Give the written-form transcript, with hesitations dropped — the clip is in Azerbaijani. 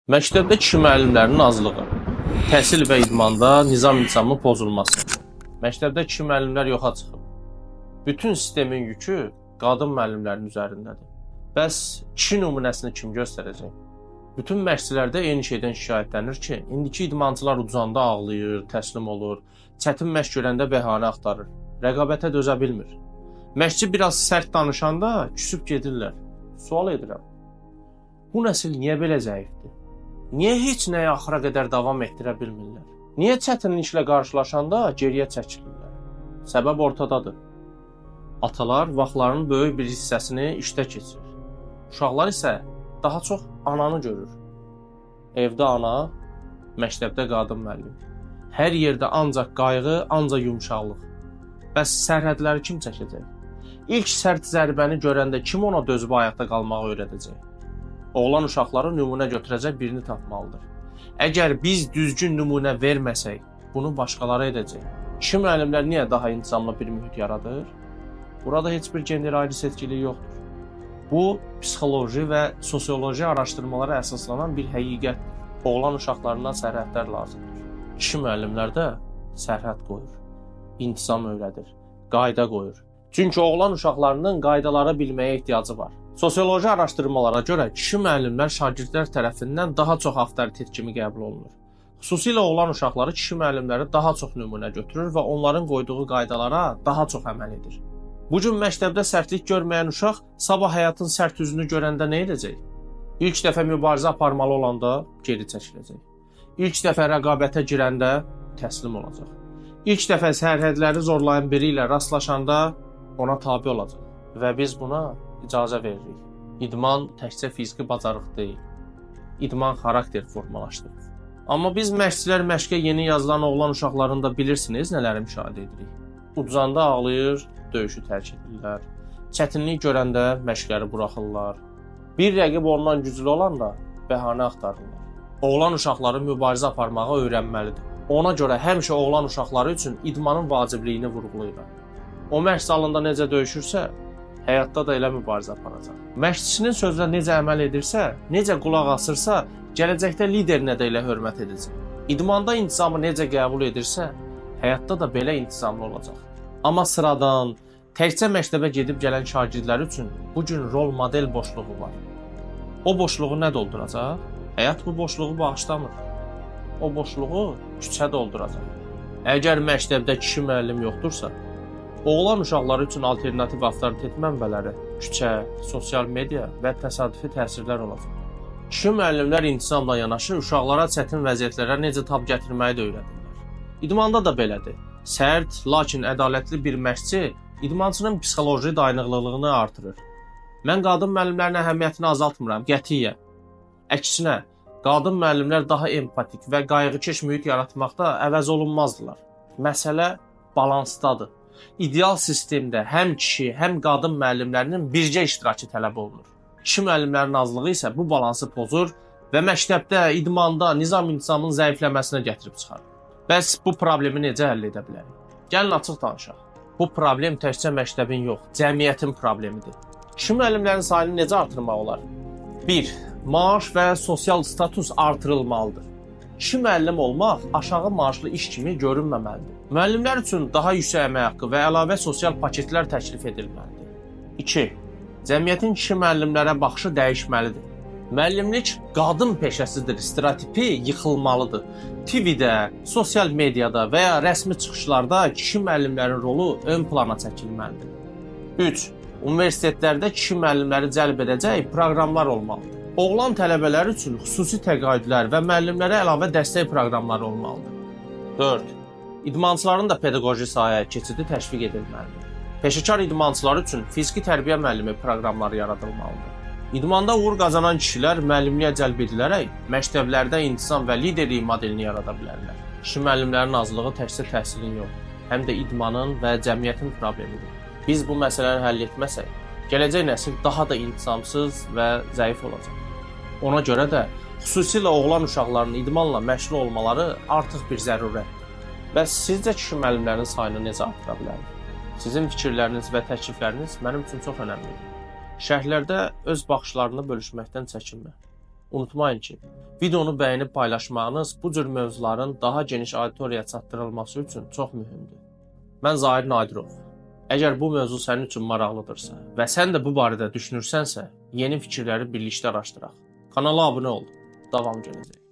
Məktəbdə kişi müəllimlərinin azlığı, təhsil və idmanda nizam-intizamın pozulması. Məktəbdə kişi müəllimlər yoxa çıxıb. Bütün sistemin yükü qadın müəllimlərin üzərindədir. Bəs kişi nümunəsini kim göstərəcək? Bütün məşqçilərdə eyni şeydən şikayətlənir ki, indiki idmançılar uduzanda ağlayır, təslim olur, çətin məşq görəndə bəhanə axtarır, rəqabətə dözə bilmir. Məşqçi biraz sərt danışanda küsüb gedirlər. Sual edirəm, bu nəsil niyə belə zəifdir? Niyə heç nəyə axıra qədər davam etdirə bilmirlər? Niyə çətinliklə qarşılaşanda geriyə çəkilirlər? Səbəb ortadadır. Atalar vaxtlarının böyük bir hissəsini işdə keçirir. Uşaqlar isə daha çox ananı görür. Evdə ana, məktəbdə qadın müəllim. Hər yerdə ancaq qayğı, ancaq yumşaqlıq. Bəs sərhədləri kim çəkəcək? İlk sərt zərbəni görəndə kim ona dözüb ayaqda qalmağı öyrədəcək? Oğlan uşaqları nümunə götürəcək birini tapmalıdır. Əgər biz düzgün nümunə verməsək, bunu başqaları edəcək. Kişi müəllimlər niyə daha intizamlı bir mühit yaradır? Burada heç bir gender ayrı seçkiliyi yoxdur. Bu, psixoloji və sosioloji araşdırmalara əsaslanan bir həqiqətdir. Oğlan uşaqlarından sərhədlər lazımdır. Kişi müəllimlər də sərhəd qoyur, intizam öyrədir, qayda qoyur. Çünki oğlan uşaqlarının qaydaları bilməyə ehtiyacı var. Sosioloji araşdırmalara görə kişi müəllimlər şagirdlər tərəfindən daha çox avtoritet kimi qəbul olunur. Xüsusilə oğlan uşaqları kişi müəllimləri daha çox nümunə götürür və onların qoyduğu qaydalara daha çox əməl edir. Bu gün məktəbdə sərtlik görməyən uşaq sabah həyatın sərt üzünü görəndə nə edəcək? İlk dəfə mübarizə aparmalı olanda geri çəkiləcək. İlk dəfə rəqabətə girəndə təslim olacaq. İlk dəfə sərhədləri zorlayan biri ilə rastlaşanda ona tabe olacaq və biz buna icazə veririk. İdman təkcə fiziki bacarıq deyil. İdman xarakter formalaşdırır. Amma biz məşqçilər məşqə yeni yazılan oğlan uşaqlarında bilirsiniz nələri müşahidə edirik. Uduzanda ağlayır, döyüşü tərk edirlər. Çətinlik görəndə məşqləri buraxırlar. Bir rəqib ondan güclü olanda bəhanə axtarırlar. Oğlan uşaqları mübarizə aparmağı öyrənməlidir. Ona görə həmişə oğlan uşaqları üçün idmanın vacibliyini vurğulayırlar. O məşq zalında necə döyüşürsə, həyatda da elə mübarizə aparacaq. Məşqçinin sözünə necə əməl edirsə, necə qulaq asırsa, gələcəkdə liderinə də elə hörmət edəcək. İdmanda intizamı necə qəbul edirsə, həyatda da belə intizamlı olacaq. Amma sıradan, təkcə məktəbə gedib gələn şagirdlər üçün bu gün rol model boşluğu var. O boşluğu nə dolduracaq? Həyat bu boşluğu bağışlamır. O boşluğu küçə dolduracaq. Əgər məktəbdə kişi müəllim yoxdursa, oğlan uşaqları üçün alternativ avtoritet mənbələri, küçə, sosial media və təsadüfi təsirlər olacaq. Kişi müəllimlər intizamla yanaşı uşaqlara çətin vəziyyətlərə necə tab gətirməyi də öyrədirlər. İdmanda da belədir. Sərt, lakin ədalətli bir məşqçi idmançının psixoloji dayanıqlılığını artırır. Mən qadın müəllimlərin əhəmiyyətini azaltmıram, qətiyyən. Əksinə, qadın müəllimlər daha empatik və qayğıkeş mühit yaratmaqda əvəz olunmazdılar. Məsələ balansdadır. İdeal sistemdə həm kişi, həm qadın müəllimlərinin birgə iştirakı tələb olunur. Kişi müəllimlərin azlığı isə bu balansı pozur və məktəbdə, idmanda nizam-intizamın zəifləməsinə gətirib çıxarır. Bəs bu problemi necə həll edə bilərik? Gəlin açıq danışaq. Bu problem təkcə məktəbin yox, cəmiyyətin problemidir. Kişi müəllimlərin sayını necə artırmaq olar? 1. Maaş və sosial status artırılmalıdır. Kişi müəllim olmaq aşağı maaşlı iş kimi görünməməlidir. Müəllimlər üçün daha yüksək əmək haqqı və əlavə sosial paketlər təklif edilməlidir. 2. Cəmiyyətin kişi müəllimlərə baxışı dəyişməlidir. Müəllimlik qadın peşəsidir stereotipi yıxılmalıdır. TV-də, sosial mediada və ya rəsmi çıxışlarda kişi müəllimlərin rolu ön plana çəkilməlidir. 3. Universitetlərdə kişi müəllimləri cəlb edəcək proqramlar olmalıdır. Oğlan tələbələri üçün xüsusi təqaüdlər və müəllimlərə əlavə dəstək proqramları olmalıdır. 4. İdmançıların da pedaqoji sahəyə keçidi təşviq edilməlidir. Peşəkar idmançılar üçün fiziki tərbiyə müəllimi proqramları yaradılmalıdır. İdmanda uğur qazanan kişilər müəllimliyə cəlb edilərək məktəblərdə intizam və liderlik modelini yarada bilərlər. Kişi müəllimlərin azlığı təkcə təhsilin yox, həm də idmanın və cəmiyyətin problemidir. Biz bu məsələni həll etməsək, gələcək nəsil daha da intizamsız və zəif olacaq. Ona görə də xüsusilə oğlan uşaqlarının idmanla məşğul olmaları artıq bir zərurətdir. Bəs sizcə kişi müəllimlərin sayını necə artıra bilərik? Sizin fikirləriniz və təklifləriniz mənim üçün çox önəmlidir. Şərhlərdə öz baxışlarını bölüşməkdən çəkinmə. unutmayın ki, videonu bəyənib paylaşmağınız bu cür mövzuların daha geniş auditoriyaya çatdırılması üçün çox mühümdür. Mən Zahir Nadirov. Əgər bu mövzu sənin üçün maraqlıdırsa və sən də bu barədə düşünürsənsə, yeni fikirləri birlikdə araşdıraq. Kanala abunə ol. Davam gələcək.